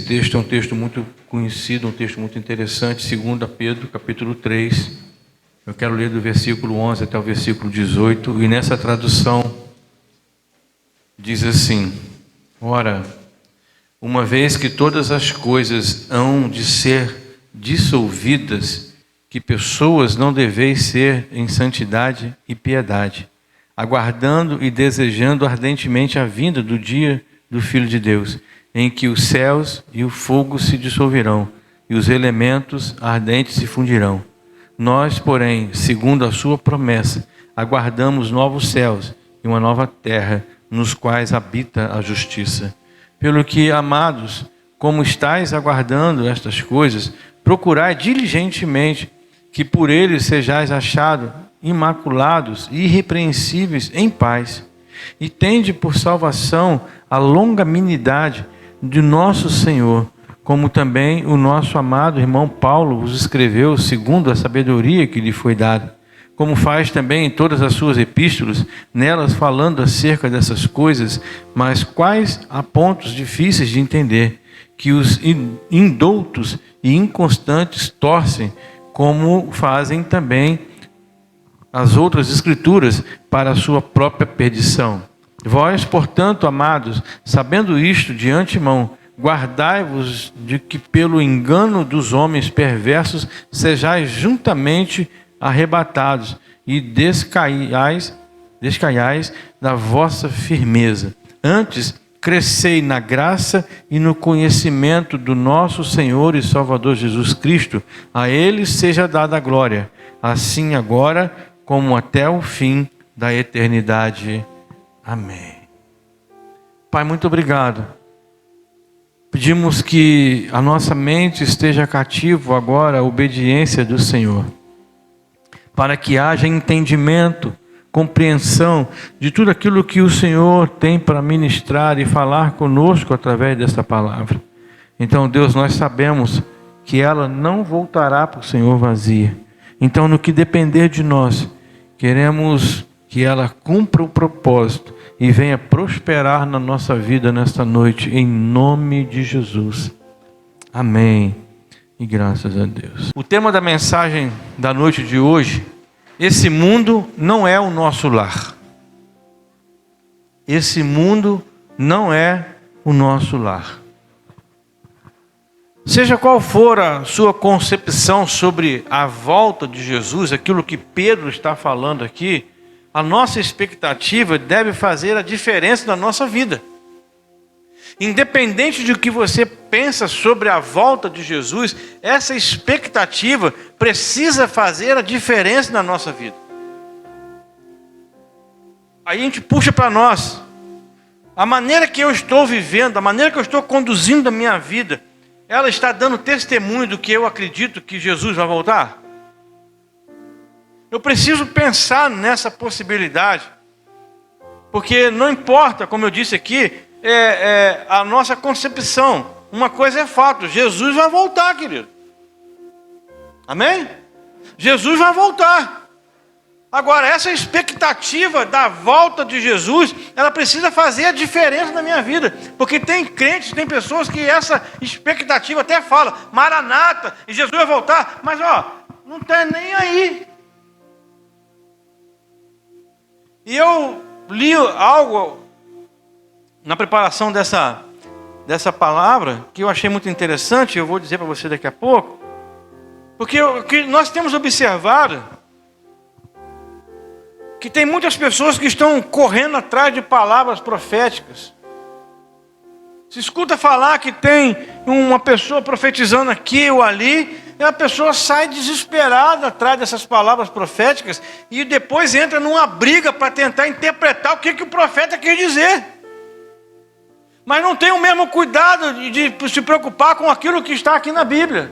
texto é um texto muito conhecido, um texto muito interessante, 2 Pedro, capítulo 3. Eu quero ler do versículo 11 até o versículo 18, e nessa tradução diz assim: ora, uma vez que todas as coisas hão de ser dissolvidas, que pessoas não deveis ser em santidade e piedade, aguardando e desejando ardentemente a vinda do dia do Filho de Deus, em que os céus e o fogo se dissolverão, e os elementos ardentes se fundirão. Nós, porém, segundo a sua promessa, aguardamos novos céus e uma nova terra, nos quais habita a justiça. Pelo que, amados, como estáis aguardando estas coisas, procurai diligentemente que por eles sejais achados imaculados e irrepreensíveis em paz, e tende por salvação a longanimidade de nosso Senhor, como também o nosso amado irmão Paulo vos escreveu segundo a sabedoria que lhe foi dada, como faz também em todas as suas epístolas, nelas falando acerca dessas coisas, mas quais há pontos difíceis de entender, que os indoutos e inconstantes torcem, como fazem também as outras escrituras, para a sua própria perdição. Vós, portanto, amados, sabendo isto de antemão, guardai-vos de que pelo engano dos homens perversos sejais juntamente arrebatados e descaiais da vossa firmeza. Antes, crescei na graça e no conhecimento do nosso Senhor e Salvador Jesus Cristo. A Ele seja dada a glória, assim agora como até o fim da eternidade. Amém. Pai, muito obrigado. Pedimos que a nossa mente esteja cativo agora à obediência do Senhor, para que haja entendimento, compreensão de tudo aquilo que o Senhor tem para ministrar e falar conosco através dessa palavra. Então, Deus, nós sabemos que ela não voltará para o Senhor vazia. Então, no que depender de nós, queremos que ela cumpra o propósito e venha prosperar na nossa vida nesta noite, em nome de Jesus. Amém. E graças a Deus. O tema da mensagem da noite de hoje: esse mundo não é o nosso lar. Esse mundo não é o nosso lar. Seja qual for a sua concepção sobre a volta de Jesus, aquilo que Pedro está falando aqui, a nossa expectativa deve fazer a diferença na nossa vida. Independente de que você pensa sobre a volta de Jesus, essa expectativa precisa fazer a diferença na nossa vida. Aí a gente puxa para nós. A maneira que eu estou vivendo, a maneira que eu estou conduzindo a minha vida, ela está dando testemunho do que eu acredito que Jesus vai voltar? Eu preciso pensar nessa possibilidade. Porque não importa, como eu disse aqui, a nossa concepção. Uma coisa é fato: Jesus vai voltar, querido. Amém? Jesus vai voltar. Agora, essa expectativa da volta de Jesus, ela precisa fazer a diferença na minha vida. Porque tem crentes, tem pessoas que essa expectativa até fala: Maranata, e Jesus vai voltar. Mas não está nem aí. E eu li algo na preparação dessa palavra, que eu achei muito interessante, eu vou dizer para você daqui a pouco, porque que nós temos observado que tem muitas pessoas que estão correndo atrás de palavras proféticas. Se escuta falar que tem uma pessoa profetizando aqui ou ali, e a pessoa sai desesperada atrás dessas palavras proféticas e depois entra numa briga para tentar interpretar o que o profeta quer dizer. Mas não tem o mesmo cuidado de se preocupar com aquilo que está aqui na Bíblia.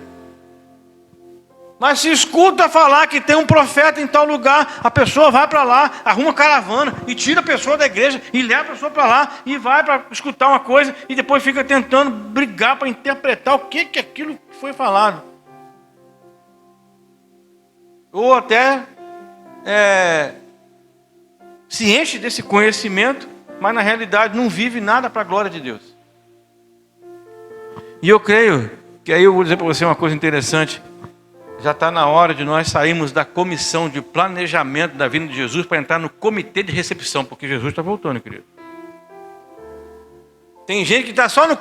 Mas se escuta falar que tem um profeta em tal lugar, a pessoa vai para lá, arruma caravana e tira a pessoa da igreja e leva a pessoa para lá e vai para escutar uma coisa e depois fica tentando brigar para interpretar o que aquilo foi falado. Ou até se enche desse conhecimento, mas na realidade não vive nada para a glória de Deus. E eu creio que aí eu vou dizer para você uma coisa interessante. Já está na hora de nós sairmos da comissão de planejamento da vinda de Jesus para entrar no comitê de recepção, porque Jesus está voltando, querido. Tem gente que está só no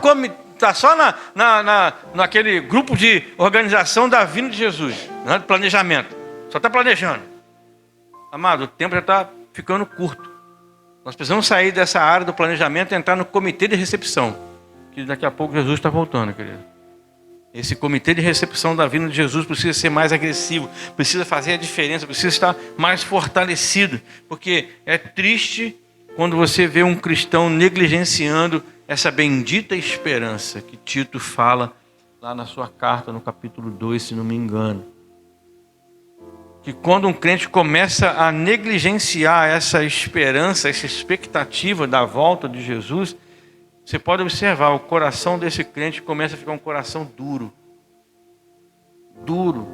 naquele grupo de organização da vinda de Jesus, não é de planejamento. Só está planejando. Amado, o tempo já está ficando curto. Nós precisamos sair dessa área do planejamento e entrar no comitê de recepção, que daqui a pouco Jesus está voltando, querido. Esse comitê de recepção da vinda de Jesus precisa ser mais agressivo, precisa fazer a diferença, precisa estar mais fortalecido, porque é triste quando você vê um cristão negligenciando essa bendita esperança que Tito fala lá na sua carta, no capítulo 2, se não me engano. Que quando um crente começa a negligenciar essa esperança, essa expectativa da volta de Jesus, você pode observar, o coração desse crente começa a ficar um coração duro. Duro.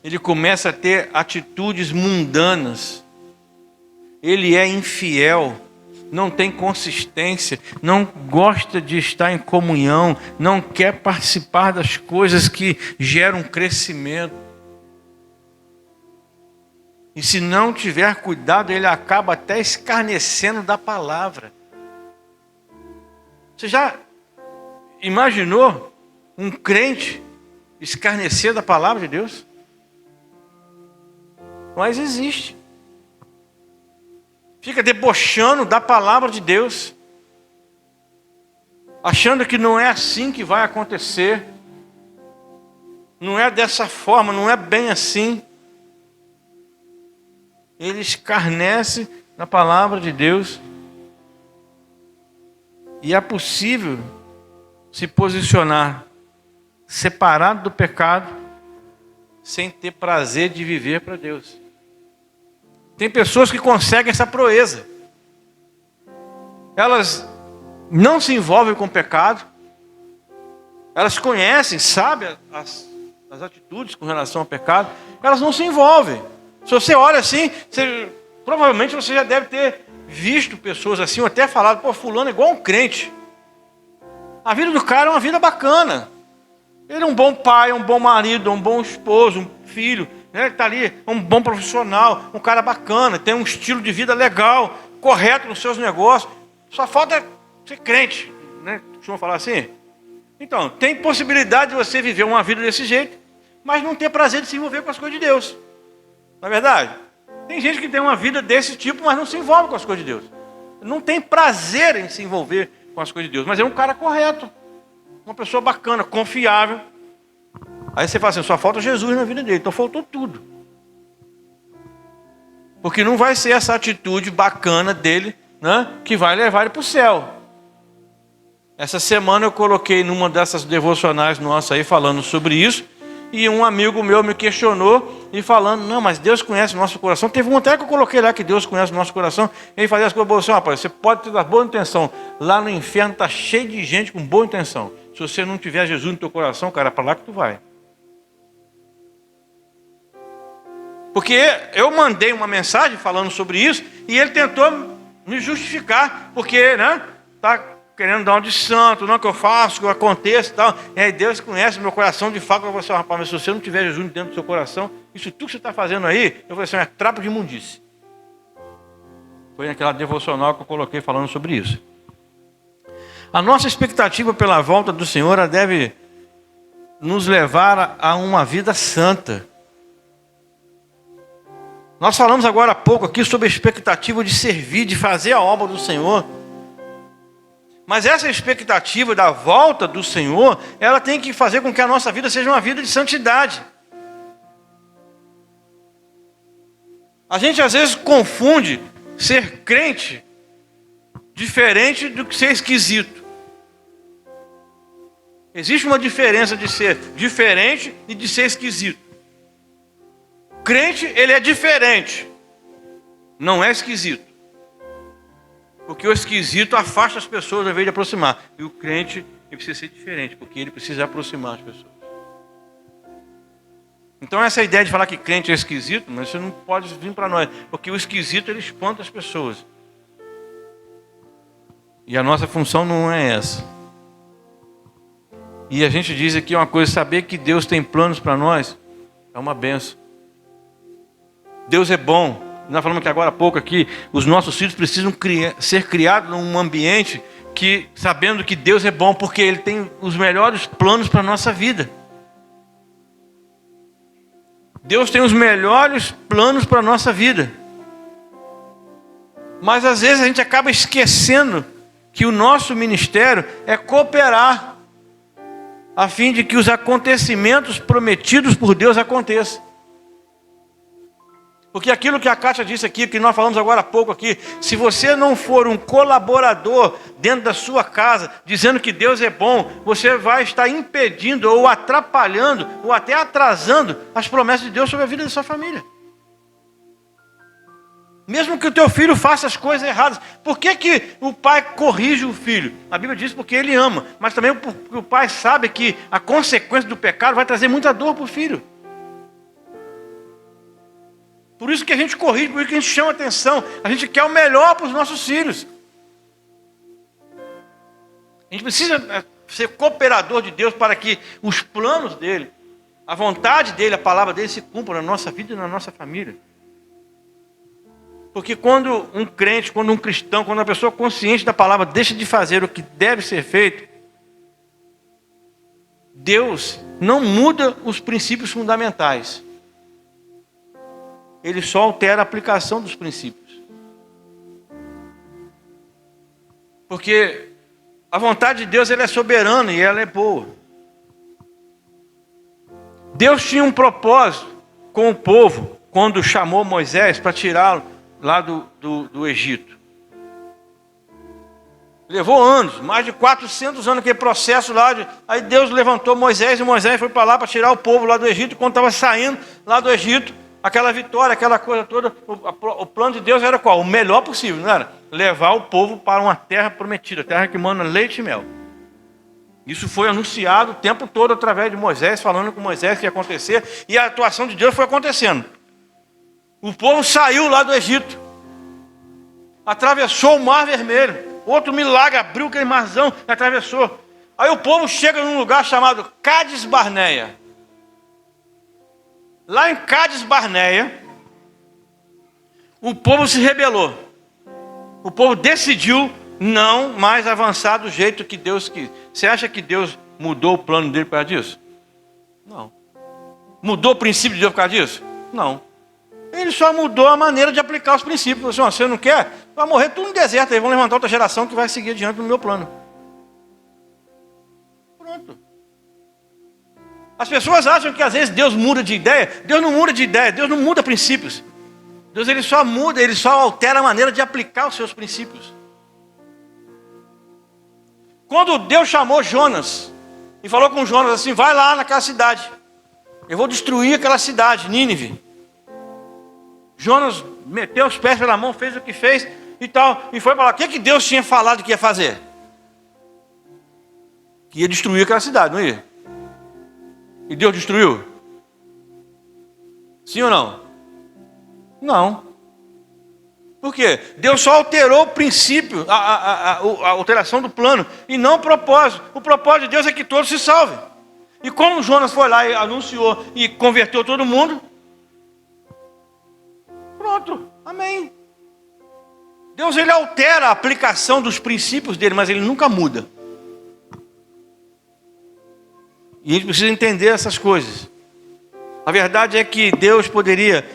Ele começa a ter atitudes mundanas. Ele é infiel, não tem consistência, não gosta de estar em comunhão, não quer participar das coisas que geram crescimento. E se não tiver cuidado, ele acaba até escarnecendo da palavra. Você já imaginou um crente escarnecer da palavra de Deus? Mas existe. Fica debochando da palavra de Deus, achando que não é assim que vai acontecer, não é dessa forma, não é bem assim. Ele escarnece na palavra de Deus. E é possível se posicionar separado do pecado, sem ter prazer de viver para Deus. Tem pessoas que conseguem essa proeza. Elas não se envolvem com o pecado. Elas conhecem, sabem as atitudes com relação ao pecado. Elas não se envolvem. Se você olha assim, provavelmente você já deve ter visto pessoas assim, ou até falado, pô, fulano é igual um crente. A vida do cara é uma vida bacana. Ele é um bom pai, um bom marido, um bom esposo, um filho. Ele está ali, um bom profissional, um cara bacana, tem um estilo de vida legal, correto nos seus negócios. Só falta ser crente, né? Costuma falar assim. Então, tem possibilidade de você viver uma vida desse jeito, mas não ter prazer de se envolver com as coisas de Deus. Não é verdade? Tem gente que tem uma vida desse tipo, mas não se envolve com as coisas de Deus. Não tem prazer em se envolver com as coisas de Deus, mas é um cara correto, uma pessoa bacana, confiável. Aí você fala assim, só falta Jesus na vida dele, então faltou tudo. Porque não vai ser essa atitude bacana dele, né, que vai levar ele para o céu. Essa semana eu coloquei numa dessas devocionais nossas aí falando sobre isso, e um amigo meu me questionou e falando, não, mas Deus conhece o nosso coração. Teve um até que eu coloquei lá que Deus conhece o nosso coração. Ele fazia as coisas boas assim, rapaz, você pode ter boa intenção. Lá no inferno está cheio de gente com boa intenção. Se você não tiver Jesus no teu coração, cara, é para lá que tu vai. Porque eu mandei uma mensagem falando sobre isso e ele tentou me justificar, porque, né, tá querendo dar um de santo, não que eu faço, que eu aconteça e tal. E aí Deus conhece o meu coração de fato. Eu falei assim, rapaz, mas se você não tiver Jesus dentro do seu coração, isso tudo que você está fazendo aí, eu falei assim, é trapo de imundície. Foi naquela devocional que eu coloquei falando sobre isso. A nossa expectativa pela volta do Senhor, ela deve nos levar a uma vida santa. Nós falamos agora há pouco aqui sobre a expectativa de servir, de fazer a obra do Senhor. Mas essa expectativa da volta do Senhor, ela tem que fazer com que a nossa vida seja uma vida de santidade. A gente às vezes confunde ser crente diferente do que ser esquisito. Existe uma diferença de ser diferente e de ser esquisito. Crente, ele é diferente, não é esquisito. Porque o esquisito afasta as pessoas ao invés de aproximar. E o crente, ele precisa ser diferente, porque ele precisa aproximar as pessoas. Então essa ideia de falar que crente é esquisito, mas isso não pode vir para nós. Porque o esquisito, ele espanta as pessoas. E a nossa função não é essa. E a gente diz aqui uma coisa: saber que Deus tem planos para nós é uma benção. Deus é bom. Nós falamos que agora há pouco aqui, os nossos filhos precisam ser criados num ambiente que, sabendo que Deus é bom, porque Ele tem os melhores planos para a nossa vida. Deus tem os melhores planos para a nossa vida. Mas às vezes a gente acaba esquecendo que o nosso ministério é cooperar a fim de que os acontecimentos prometidos por Deus aconteçam. Porque aquilo que a Kátia disse aqui, que nós falamos agora há pouco aqui, se você não for um colaborador dentro da sua casa, dizendo que Deus é bom, você vai estar impedindo ou atrapalhando ou até atrasando as promessas de Deus sobre a vida da sua família. Mesmo que o teu filho faça as coisas erradas. Por que o pai corrige o filho? A Bíblia diz porque ele ama. Mas também porque o pai sabe que a consequência do pecado vai trazer muita dor para o filho. Por isso que a gente corrige, por isso que a gente chama atenção. A gente quer o melhor para os nossos filhos. A gente precisa ser cooperador de Deus para que os planos dele, a vontade dele, a palavra dele se cumpra na nossa vida e na nossa família. Porque quando um crente, quando um cristão, quando uma pessoa consciente da palavra deixa de fazer o que deve ser feito, Deus não muda os princípios fundamentais. Ele só altera a aplicação dos princípios. Porque a vontade de Deus, ela é soberana e ela é boa. Deus tinha um propósito com o povo quando chamou Moisés para tirá-lo lá do Egito. Levou anos, mais de 400 anos, aquele processo lá. Aí Deus levantou Moisés, e Moisés foi para lá para tirar o povo lá do Egito. E quando estava saindo lá do Egito, aquela vitória, aquela coisa toda, o plano de Deus era qual? O melhor possível, não era? Levar o povo para uma terra prometida, terra que manda leite e mel. Isso foi anunciado o tempo todo através de Moisés, falando com Moisés que ia acontecer, e a atuação de Deus foi acontecendo. O povo saiu lá do Egito, atravessou o Mar Vermelho, outro milagre, abriu aquele marzão e atravessou. Aí o povo chega num lugar chamado Cádiz Barneia. Lá em Cádiz Barneia, o povo se rebelou. O povo decidiu não mais avançar do jeito que Deus quis. Você acha que Deus mudou o plano dele por causa disso? Não. Mudou o princípio de Deus por causa disso? Não. Ele só mudou a maneira de aplicar os princípios. Assim, você não quer? Vai morrer tudo no deserto. Aí vão levantar outra geração que vai seguir adiante do meu plano. Pronto. As pessoas acham que às vezes Deus muda de ideia. Deus não muda de ideia. Deus não muda princípios. Deus ele só muda, ele só altera a maneira de aplicar os seus princípios. Quando Deus chamou Jonas e falou com Jonas assim: vai lá naquela cidade. Eu vou destruir aquela cidade, Nínive. Jonas meteu os pés pela mão, fez o que fez e tal, e foi para lá. O que Deus tinha falado que ia fazer? Que ia destruir aquela cidade, não ia? E Deus destruiu? Sim ou não? Não. Por quê? Deus só alterou o princípio, a alteração do plano, e não o propósito. O propósito de Deus é que todos se salvem. E como Jonas foi lá e anunciou e converteu todo mundo, pronto, amém. Deus ele altera a aplicação dos princípios dele, mas ele nunca muda. E a gente precisa entender essas coisas. A verdade é que Deus poderia,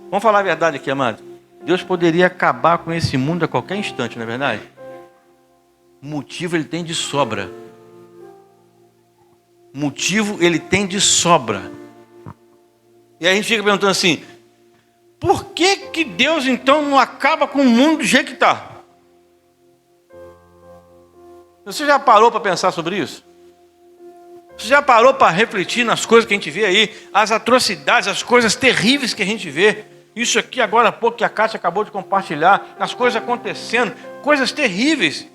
vamos falar a verdade aqui, amado. Deus poderia acabar com esse mundo a qualquer instante, não é verdade? Motivo ele tem de sobra. Motivo ele tem de sobra. E aí a gente fica perguntando assim: por que Deus então não acaba com o mundo do jeito que está? Você já parou para pensar sobre isso? Você já parou para refletir nas coisas que a gente vê aí? As atrocidades, as coisas terríveis que a gente vê. Isso aqui agora há pouco que a Kátia acabou de compartilhar. As coisas acontecendo, coisas terríveis.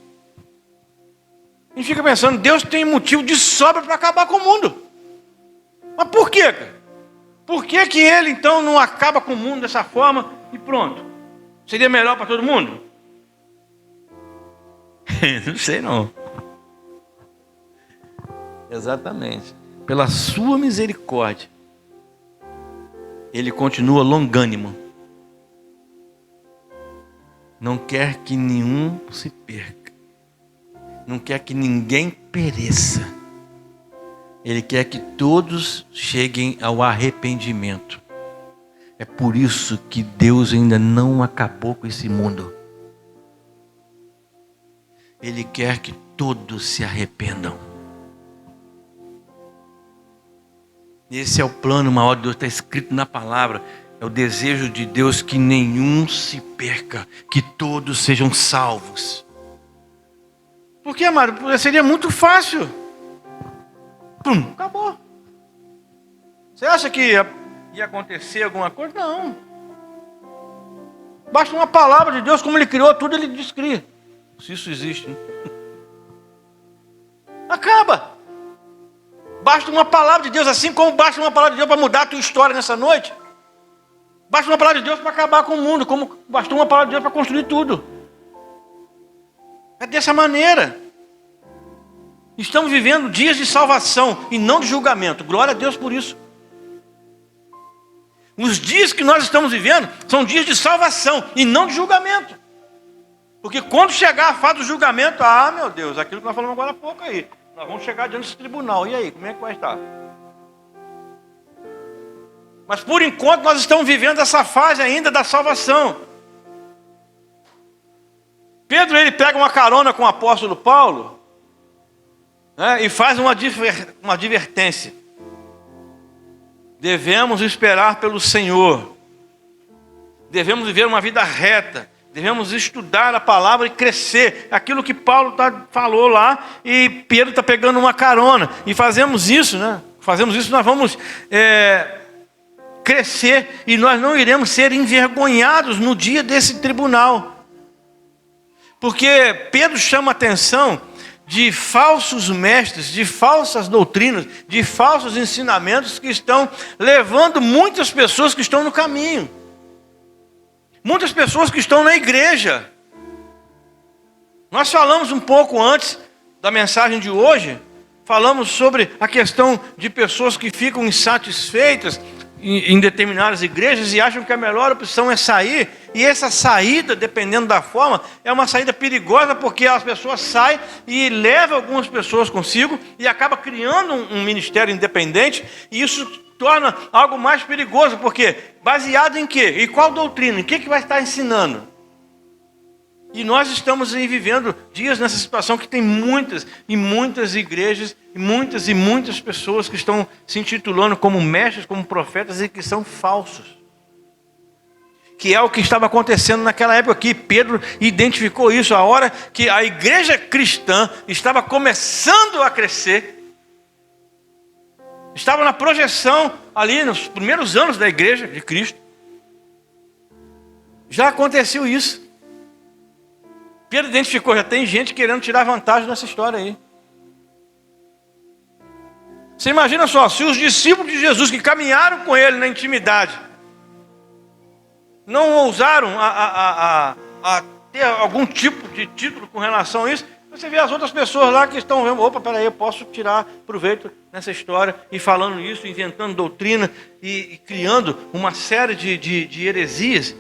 A gente fica pensando, Deus tem motivo de sobra para acabar com o mundo. Mas por quê, cara? Por que ele então não acaba com o mundo dessa forma e pronto? Seria melhor para todo mundo? Não sei não. Exatamente. Pela sua misericórdia, Ele continua longânimo. Não quer que nenhum se perca. Não quer que ninguém pereça. Ele quer que todos cheguem ao arrependimento. É por isso que Deus ainda não acabou com esse mundo. Ele quer que todos se arrependam. Esse é o plano maior de Deus, está escrito na palavra. É o desejo de Deus que nenhum se perca, que todos sejam salvos. Porque, amado, seria muito fácil. Pum, acabou. Você acha que ia acontecer alguma coisa? Não. Basta uma palavra de Deus, como Ele criou tudo, Ele descreve. Se isso existe, né? Acaba. Basta uma palavra de Deus, assim como basta uma palavra de Deus para mudar a tua história nessa noite. Basta uma palavra de Deus para acabar com o mundo, como bastou uma palavra de Deus para construir tudo. É dessa maneira. Estamos vivendo dias de salvação e não de julgamento. Glória a Deus por isso. Os dias que nós estamos vivendo são dias de salvação e não de julgamento. Porque quando chegar a fase do julgamento, meu Deus, aquilo que nós falamos agora há pouco aí. Nós vamos chegar diante desse tribunal. E aí, como é que vai estar? Mas por enquanto nós estamos vivendo essa fase ainda da salvação. Pedro, ele pega uma carona com o apóstolo Paulo, né, e faz uma advertência. Devemos esperar pelo Senhor. Devemos viver uma vida reta. Devemos estudar a palavra e crescer. Aquilo que Paulo falou lá, e Pedro está pegando uma carona. E fazemos isso, né? Fazemos isso, nós vamos crescer e nós não iremos ser envergonhados no dia desse tribunal. Porque Pedro chama a atenção de falsos mestres, de falsas doutrinas, de falsos ensinamentos que estão levando muitas pessoas que estão no caminho. Muitas pessoas que estão na igreja. Nós falamos um pouco antes da mensagem de hoje, falamos sobre a questão de pessoas que ficam insatisfeitas em determinadas igrejas e acham que a melhor opção é sair. E essa saída, dependendo da forma, é uma saída perigosa, porque as pessoas saem e levam algumas pessoas consigo e acaba criando um ministério independente, e isso torna algo mais perigoso, porque baseado em quê? E qual doutrina? Em que vai estar ensinando? E nós estamos aí vivendo dias nessa situação que tem muitas e muitas igrejas, e muitas pessoas que estão se intitulando como mestres, como profetas, e que são falsos. Que é o que estava acontecendo naquela época aqui. Pedro identificou isso, a hora que a igreja cristã estava começando a crescer. Estava na projeção ali nos primeiros anos da igreja de Cristo. Já aconteceu isso. Pedro identificou, já tem gente querendo tirar vantagem nessa história aí. Você imagina só, se os discípulos de Jesus que caminharam com ele na intimidade não ousaram a ter algum tipo de título com relação a isso, você vê as outras pessoas lá que estão vendo, opa, peraí, eu posso tirar proveito nessa história, e falando isso, inventando doutrina e criando uma série de heresias.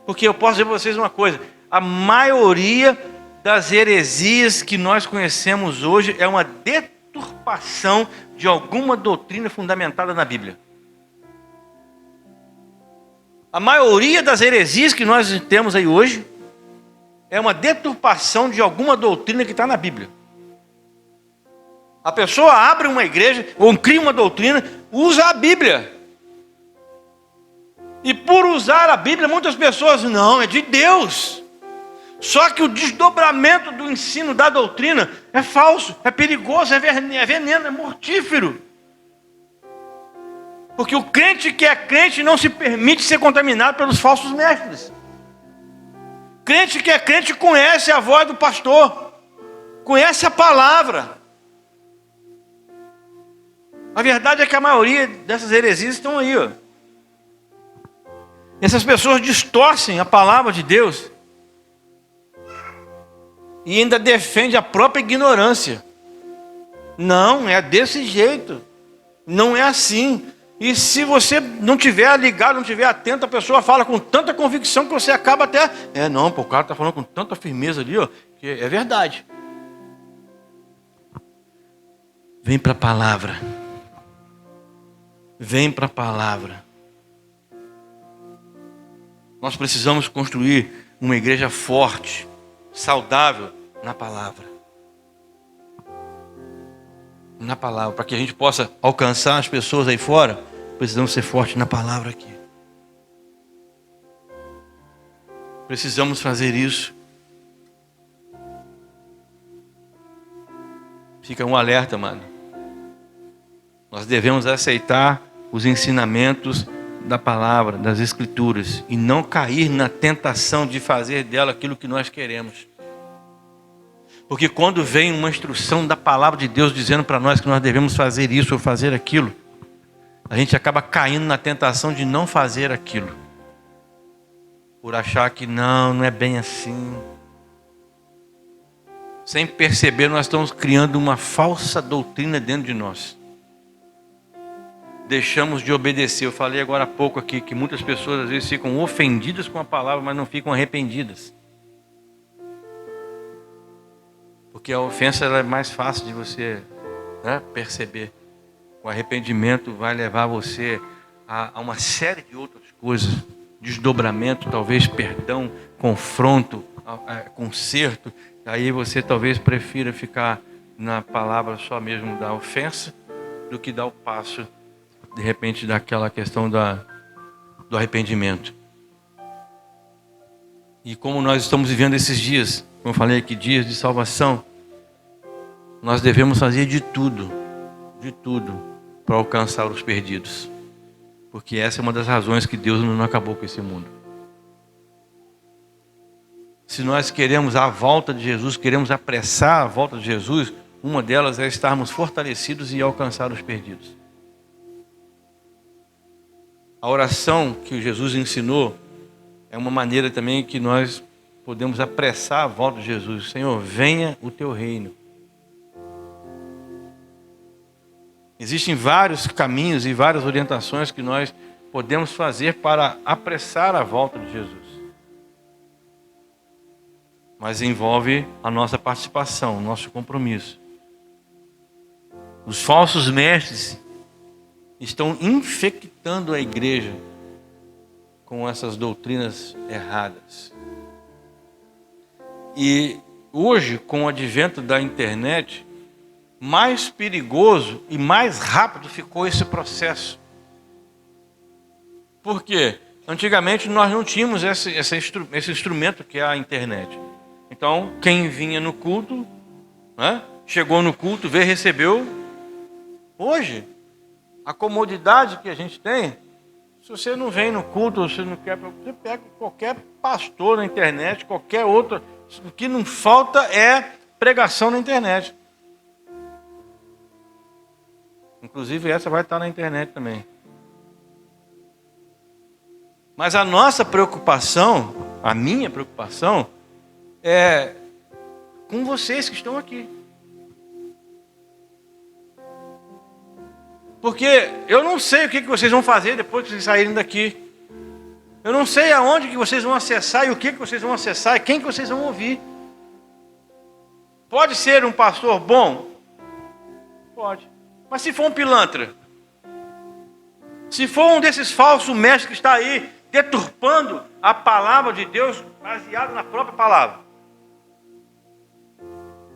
Porque eu posso dizer para vocês uma coisa, a maioria das heresias que nós conhecemos hoje é uma deturpação de alguma doutrina fundamentada na Bíblia. A maioria das heresias que nós temos aí hoje é uma deturpação de alguma doutrina que está na Bíblia. A pessoa abre uma igreja ou cria uma doutrina, usa a Bíblia. E por usar a Bíblia, muitas pessoas, não, é de Deus. Só que o desdobramento do ensino da doutrina é falso, é perigoso, é veneno, é mortífero. Porque o crente que é crente não se permite ser contaminado pelos falsos mestres. Crente que é crente conhece a voz do pastor, conhece a palavra. A verdade é que a maioria dessas heresias estão aí, ó. Essas pessoas distorcem a palavra de Deus e ainda defendem a própria ignorância. Não, é desse jeito. Não é assim. E se você não tiver ligado, não tiver atento, a pessoa fala com tanta convicção que você acaba até... Não, pô, o cara está falando com tanta firmeza ali, ó, que é verdade. Vem para a palavra. Vem para a palavra. Nós precisamos construir uma igreja forte, saudável na palavra. Na palavra, para que a gente possa alcançar as pessoas aí fora, precisamos ser fortes na palavra aqui. Precisamos fazer isso. Fica um alerta, mano. Nós devemos aceitar os ensinamentos da palavra, das escrituras, e não cair na tentação de fazer dela aquilo que nós queremos. Porque quando vem uma instrução da palavra de Deus dizendo para nós que nós devemos fazer isso ou fazer aquilo, a gente acaba caindo na tentação de não fazer aquilo. Por achar que não é bem assim. Sem perceber, nós estamos criando uma falsa doutrina dentro de nós. Deixamos de obedecer. Eu falei agora há pouco aqui que muitas pessoas às vezes ficam ofendidas com a palavra, mas não ficam arrependidas. Porque a ofensa ela é mais fácil de você perceber. O arrependimento vai levar você a uma série de outras coisas. Desdobramento, talvez perdão, confronto, conserto. Aí você talvez prefira ficar na palavra só mesmo da ofensa do que dar o passo, de repente, daquela questão do arrependimento. E como nós estamos vivendo esses dias, como eu falei aqui, dias de salvação, nós devemos fazer de tudo para alcançar os perdidos. Porque essa é uma das razões que Deus não acabou com esse mundo. Se nós queremos a volta de Jesus, queremos apressar a volta de Jesus, uma delas é estarmos fortalecidos e alcançar os perdidos. A oração que Jesus ensinou é uma maneira também que nós podemos apressar a volta de Jesus. Senhor, venha o teu reino. Existem vários caminhos e várias orientações que nós podemos fazer para apressar a volta de Jesus. Mas envolve a nossa participação, o nosso compromisso. Os falsos mestres estão infectando a igreja com essas doutrinas erradas. E hoje, com o advento da internet, mais perigoso e mais rápido ficou esse processo. Por quê? Antigamente nós não tínhamos esse instrumento que é a internet. Então, quem vinha no culto, chegou no culto, veio, recebeu. Hoje, a comodidade que a gente tem, se você não vem no culto, você não quer, você pega qualquer pastor na internet, qualquer outro. O que não falta é pregação na internet. Inclusive essa vai estar na internet também. Mas a nossa preocupação, a minha preocupação, é com vocês que estão aqui. Porque eu não sei o que vocês vão fazer depois que vocês saírem daqui. Eu não sei aonde que vocês vão acessar e o que vocês vão acessar e quem que vocês vão ouvir. Pode ser um pastor bom? Pode. Mas se for um pilantra? Se for um desses falsos mestres que está aí deturpando a palavra de Deus baseada na própria palavra.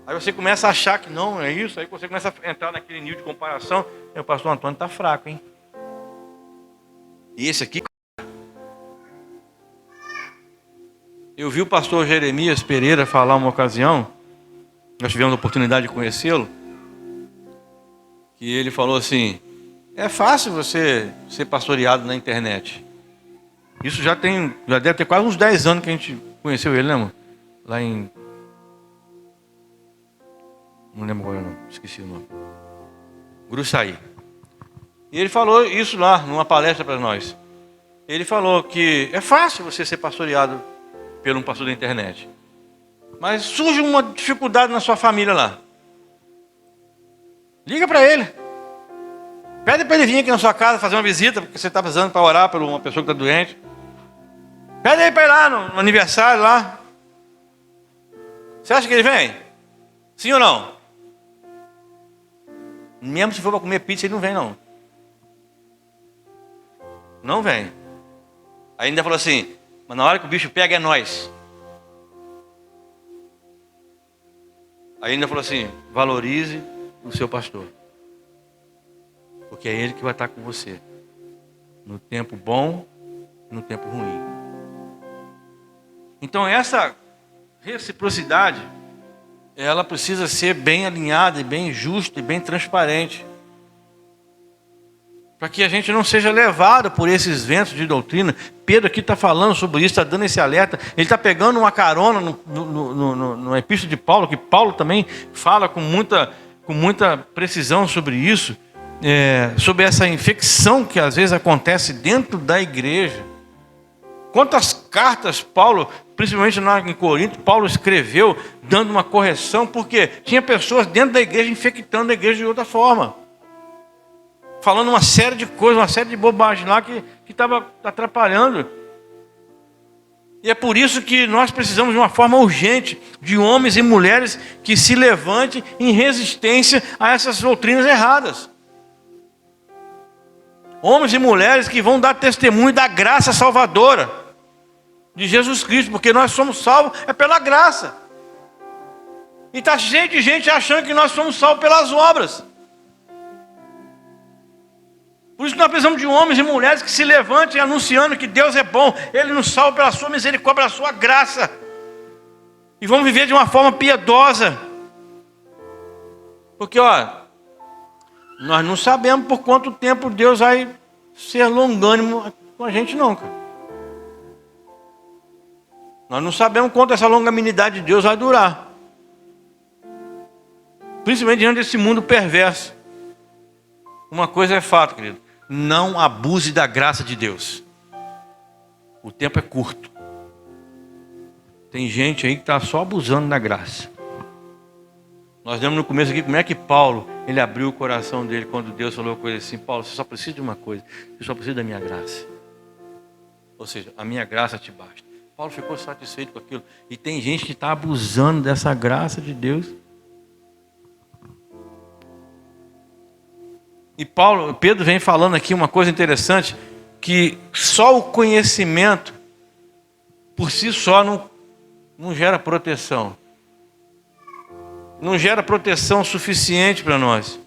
Aí você começa a achar que não é isso, aí você começa a entrar naquele nível de comparação. O pastor Antônio está fraco, hein? E esse aqui... Eu vi o pastor Jeremias Pereira falar uma ocasião, nós tivemos a oportunidade de conhecê-lo, que ele falou assim, é fácil você ser pastoreado na internet. Isso já deve ter quase uns 10 anos que a gente conheceu ele, né, amor? Lá em... Não lembro qual é o nome, esqueci o nome. Gruçaí. E ele falou isso lá, numa palestra para nós. Ele falou que é fácil você ser pastoreado por um pastor da internet. Mas surge uma dificuldade na sua família lá. Liga para ele. Pede para ele vir aqui na sua casa fazer uma visita, porque você está precisando para orar por uma pessoa que está doente. Pede ele para ir lá no aniversário lá. Você acha que ele vem? Sim ou não? Mesmo se for para comer pizza, ele não vem não. Não vem. Aí ainda falou assim, mas na hora que o bicho pega é nós. Aí ainda falou assim, valorize o seu pastor. Porque é ele que vai estar com você. No tempo bom, no tempo ruim. Então essa reciprocidade, ela precisa ser bem alinhada, e bem justa, e bem transparente. Para que a gente não seja levado por esses ventos de doutrina. Pedro aqui está falando sobre isso, está dando esse alerta. Ele está pegando uma carona no epístolo de Paulo, que Paulo também fala com muita precisão sobre isso. Sobre essa infecção que às vezes acontece dentro da igreja. Quantas cartas Paulo, principalmente em Corinto, Paulo escreveu dando uma correção, porque tinha pessoas dentro da igreja infectando a igreja de outra forma. Falando uma série de coisas, uma série de bobagem lá que estava atrapalhando. E é por isso que nós precisamos de uma forma urgente de homens e mulheres que se levantem em resistência a essas doutrinas erradas. Homens e mulheres que vão dar testemunho da graça salvadora de Jesus Cristo, porque nós somos salvos pela graça. E está cheio de gente achando que nós somos salvos pelas obras. Por isso que nós precisamos de homens e mulheres que se levantem anunciando que Deus é bom, Ele nos salva pela sua misericórdia, pela sua graça. E vamos viver de uma forma piedosa. Porque, nós não sabemos por quanto tempo Deus vai ser longânimo com a gente não, cara. Nós não sabemos quanto essa longanimidade de Deus vai durar. Principalmente diante desse mundo perverso. Uma coisa é fato, querido. Não abuse da graça de Deus. O tempo é curto. Tem gente aí que está só abusando da graça. Nós vemos no começo aqui como é que Paulo, ele abriu o coração dele quando Deus falou com ele assim: Paulo, você só precisa de uma coisa, você só precisa da minha graça. Ou seja, a minha graça te basta. Paulo ficou satisfeito com aquilo. E tem gente que está abusando dessa graça de Deus. E Pedro vem falando aqui uma coisa interessante, que só o conhecimento por si só não gera proteção. Não gera proteção suficiente para nós.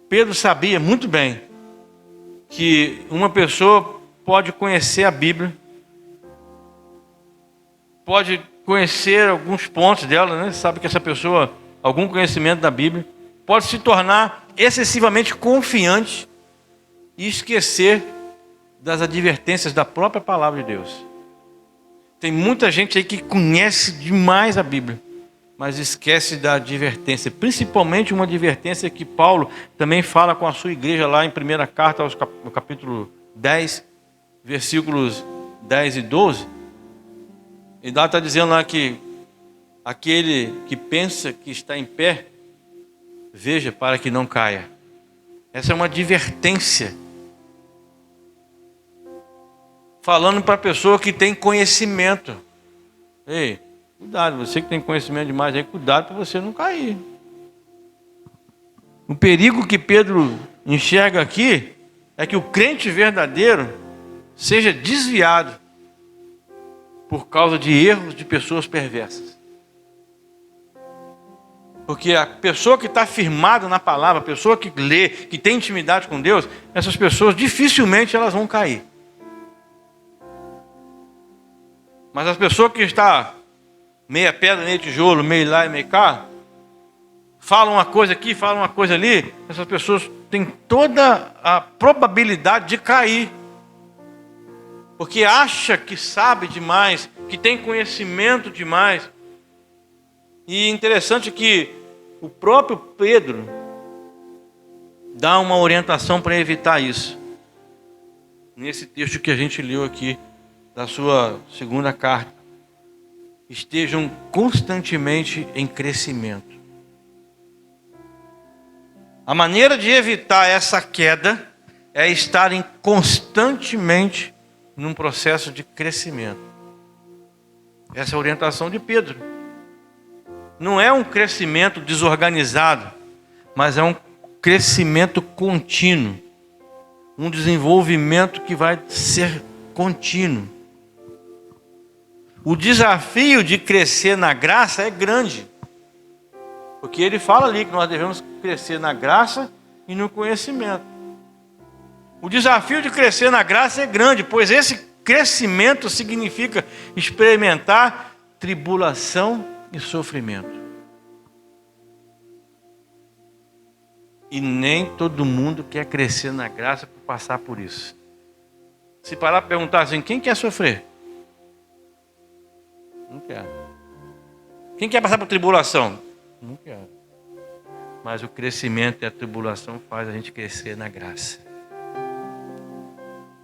Pedro sabia muito bem que uma pessoa pode conhecer a Bíblia, pode conhecer alguns pontos dela, né? Sabe que essa pessoa, algum conhecimento da Bíblia, pode se tornar excessivamente confiante e esquecer das advertências da própria palavra de Deus. Tem muita gente aí que conhece demais a Bíblia, mas esquece da advertência, principalmente uma advertência que Paulo também fala com a sua igreja lá em 1ª carta, no capítulo 10, versículos 10 e 12. E lá está dizendo lá que aquele que pensa que está em pé, veja para que não caia. Essa é uma advertência. Falando para a pessoa que tem conhecimento. Ei, cuidado, você que tem conhecimento demais aí, cuidado para você não cair. O perigo que Pedro enxerga aqui é que o crente verdadeiro seja desviado por causa de erros de pessoas perversas. Porque a pessoa que está firmada na palavra, a pessoa que lê, que tem intimidade com Deus, essas pessoas dificilmente elas vão cair. Mas as pessoas que estão meia pedra, meio tijolo, meio lá e meio cá, falam uma coisa aqui, falam uma coisa ali, essas pessoas têm toda a probabilidade de cair. Porque acha que sabe demais, que tem conhecimento demais. E interessante que o próprio Pedro dá uma orientação para evitar isso. Nesse texto que a gente leu aqui, da sua 2ª carta. Estejam constantemente em crescimento. A maneira de evitar essa queda é estarem constantemente num processo de crescimento. Essa é a orientação de Pedro. Não é um crescimento desorganizado, mas é um crescimento contínuo. Um desenvolvimento que vai ser contínuo. O desafio de crescer na graça é grande. Porque ele fala ali que nós devemos crescer na graça e no conhecimento. O desafio de crescer na graça é grande, pois esse crescimento significa experimentar tribulação e sofrimento. E nem todo mundo quer crescer na graça por passar por isso. Se parar para perguntar assim, quem quer sofrer? Não quero. Quem quer passar por tribulação? Não quero. Mas o crescimento e a tribulação faz a gente crescer na graça.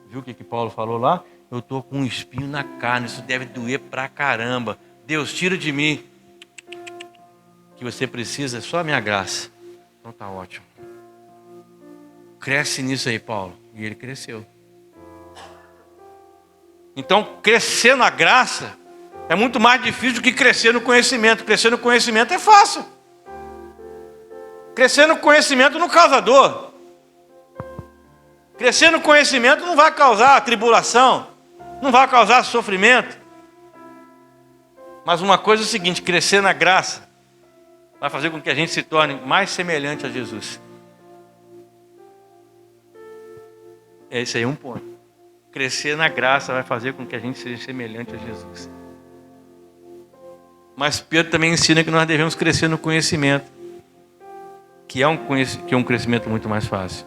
Viu o que Paulo falou lá? Eu estou com um espinho na carne, isso deve doer pra caramba. Deus, tira de mim. O que você precisa é só a minha graça. Então tá ótimo. Cresce nisso aí, Paulo. E ele cresceu. Então, crescer na graça é muito mais difícil do que crescer no conhecimento. Crescer no conhecimento é fácil. Crescer no conhecimento não causa dor. Crescer no conhecimento não vai causar tribulação, não vai causar sofrimento. Mas uma coisa é o seguinte, crescer na graça vai fazer com que a gente se torne mais semelhante a Jesus. Esse aí é um ponto. Crescer na graça vai fazer com que a gente seja semelhante a Jesus. Mas Pedro também ensina que nós devemos crescer no conhecimento, que é um crescimento muito mais fácil.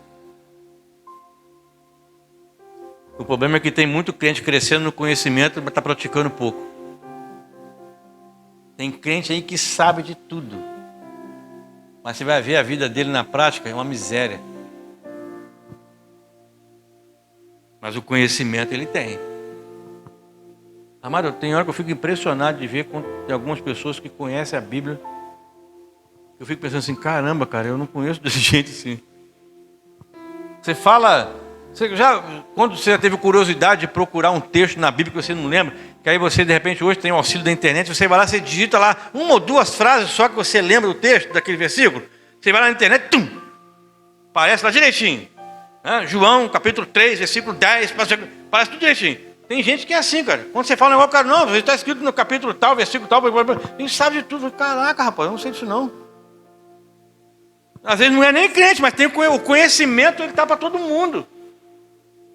O problema é que tem muito crente crescendo no conhecimento, mas está praticando pouco. Tem crente aí que sabe de tudo, mas você vai ver a vida dele na prática, é uma miséria. Mas o conhecimento ele tem. Amado, tem hora que eu fico impressionado de ver quando tem algumas pessoas que conhecem a Bíblia. Eu fico pensando assim, caramba, cara, eu não conheço desse jeito assim. Você fala, quando você já teve curiosidade de procurar um texto na Bíblia que você não lembra, que aí você de repente hoje tem o auxílio da internet, você vai lá, você digita lá uma ou duas frases só que você lembra do texto, daquele versículo, você vai lá na internet, aparece lá direitinho. João, capítulo 3, versículo 10, parece tudo direitinho. Tem gente que é assim, cara. Quando você fala um negócio, cara, não, está escrito no capítulo tal, versículo tal, a gente sabe de tudo. Caraca, rapaz, eu não sei disso não. Às vezes não é nem crente, mas tem o conhecimento, ele está para todo mundo.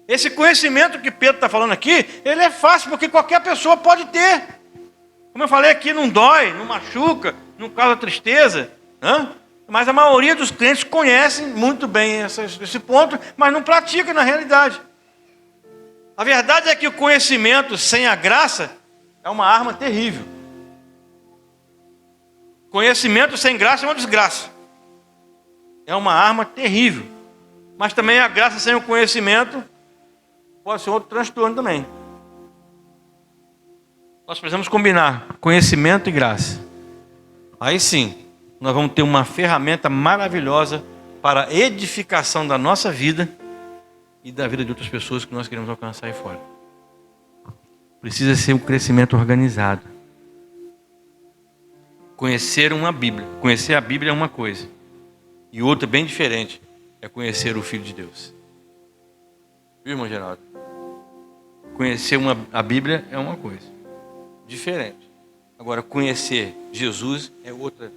Esse conhecimento que Pedro está falando aqui, ele é fácil, porque qualquer pessoa pode ter. Como eu falei aqui, não dói, não machuca, não causa tristeza. Mas a maioria dos crentes conhecem muito bem esse ponto, mas não pratica na realidade. A verdade é que o conhecimento sem a graça é uma arma terrível. Conhecimento sem graça é uma desgraça. É uma arma terrível. Mas também a graça sem o conhecimento pode ser outro transtorno também. Nós precisamos combinar conhecimento e graça. Aí sim, nós vamos ter uma ferramenta maravilhosa para a edificação da nossa vida e da vida de outras pessoas que nós queremos alcançar aí fora. Precisa ser um crescimento organizado. Conhecer uma Bíblia. Conhecer a Bíblia é uma coisa. E outra bem diferente é conhecer o Filho de Deus. Viu, irmão Geraldo? Conhecer a Bíblia é uma coisa diferente. Agora, conhecer Jesus é outra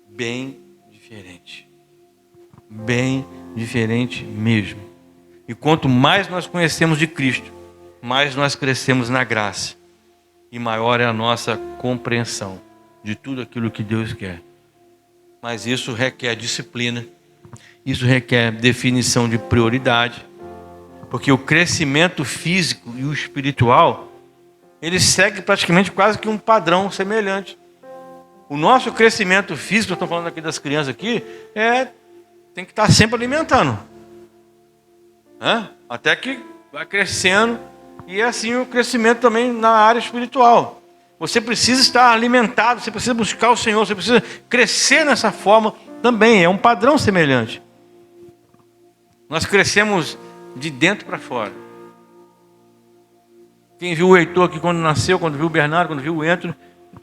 bem diferente. Bem diferente mesmo. E quanto mais nós conhecemos de Cristo, mais nós crescemos na graça. E maior é a nossa compreensão de tudo aquilo que Deus quer. Mas isso requer disciplina. Isso requer definição de prioridade. Porque o crescimento físico e o espiritual, ele segue praticamente quase que um padrão semelhante. O nosso crescimento físico, eu estou falando aqui das crianças aqui, tem que estar sempre alimentando. Até que vai crescendo. E é assim o crescimento também na área espiritual. Você precisa estar alimentado, você precisa buscar o Senhor, você precisa crescer nessa forma também. É um padrão semelhante. Nós crescemos de dentro para fora. Quem viu o Heitor aqui quando nasceu, quando viu o Bernardo, quando viu o Entro,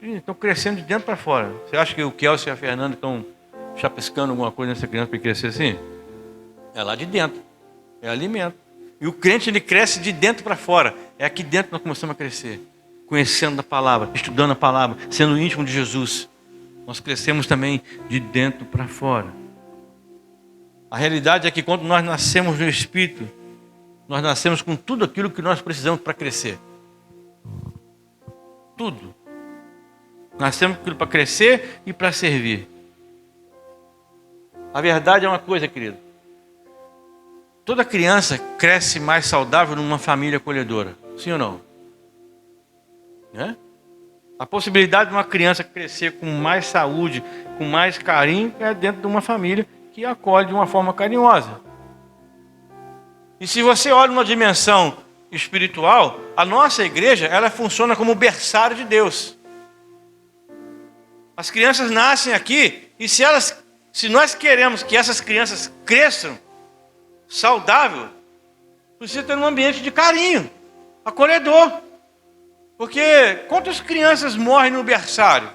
estão crescendo de dentro para fora. Você acha que o Kelsey e a Fernanda estão chapiscando alguma coisa nessa criança para crescer assim? É lá de dentro. É alimento. E o crente, ele cresce de dentro para fora. É aqui dentro que nós começamos a crescer. Conhecendo a palavra, estudando a palavra, sendo íntimo de Jesus. Nós crescemos também de dentro para fora. A realidade é que quando nós nascemos no Espírito, nós nascemos com tudo aquilo que nós precisamos para crescer. Tudo. Nascemos com aquilo para crescer e para servir. A verdade é uma coisa, querido. Toda criança cresce mais saudável numa família acolhedora. Sim ou não? Né? A possibilidade de uma criança crescer com mais saúde, com mais carinho, é dentro de uma família que acolhe de uma forma carinhosa. E se você olha numa dimensão espiritual, a nossa igreja, ela funciona como berçário de Deus. As crianças nascem aqui e se nós queremos que essas crianças cresçam saudável, precisa ter um ambiente de carinho, acolhedor. Porque quantas crianças morrem no berçário?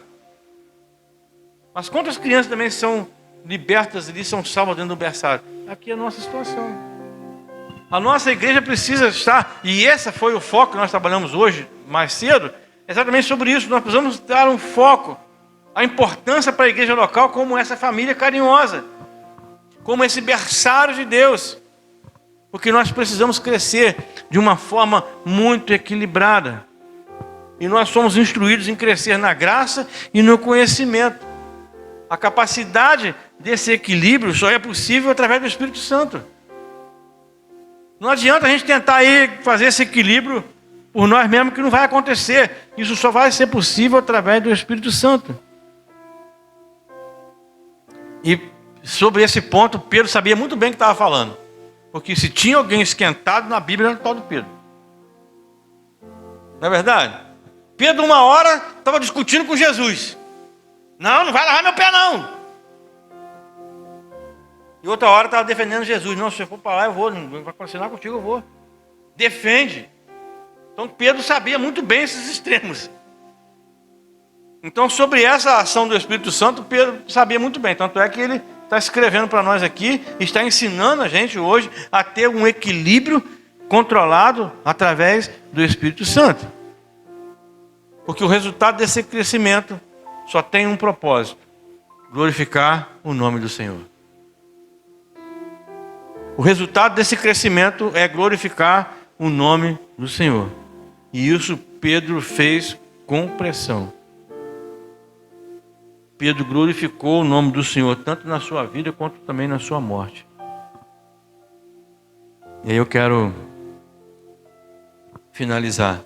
Mas quantas crianças também são libertas ali, são salvas dentro do berçário? Aqui é a nossa situação. A nossa igreja precisa estar, e esse foi o foco que nós trabalhamos hoje, mais cedo, exatamente sobre isso. Nós precisamos dar um foco, a importância para a igreja local como essa família carinhosa, como esse berçário de Deus. Porque nós precisamos crescer de uma forma muito equilibrada. E nós somos instruídos em crescer na graça e no conhecimento. A capacidade desse equilíbrio só é possível através do Espírito Santo. Não adianta a gente tentar aí fazer esse equilíbrio por nós mesmos, que não vai acontecer. Isso só vai ser possível através do Espírito Santo. E sobre esse ponto, Pedro sabia muito bem o que estava falando. Porque se tinha alguém esquentado na Bíblia, era o tal do Pedro. Não é verdade? Pedro, uma hora, estava discutindo com Jesus. Não vai lavar meu pé, não. E outra hora estava defendendo Jesus. Não, se eu for para lá, eu vou. Não vai acontecer nada contigo, eu vou. Defende. Então Pedro sabia muito bem esses extremos. Então, sobre essa ação do Espírito Santo, Pedro sabia muito bem. Tanto é que ele está escrevendo para nós aqui, está ensinando a gente hoje a ter um equilíbrio controlado através do Espírito Santo. Porque o resultado desse crescimento só tem um propósito: glorificar o nome do Senhor. O resultado desse crescimento é glorificar o nome do Senhor. E isso Pedro fez com pressão. Pedro glorificou o nome do Senhor, tanto na sua vida quanto também na sua morte. E aí eu quero finalizar.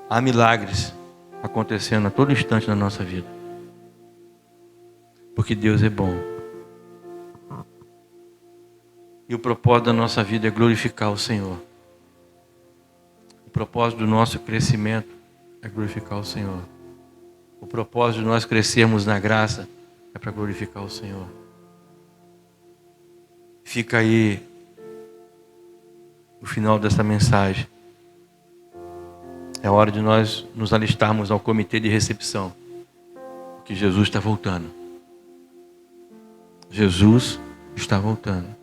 Há milagres acontecendo a todo instante na nossa vida. Porque Deus é bom. E o propósito da nossa vida é glorificar o Senhor. O propósito do nosso crescimento é glorificar o Senhor. O propósito de nós crescermos na graça é para glorificar o Senhor. Fica aí o final dessa mensagem. É hora de nós nos alistarmos ao comitê de recepção. Porque Jesus está voltando. Jesus está voltando.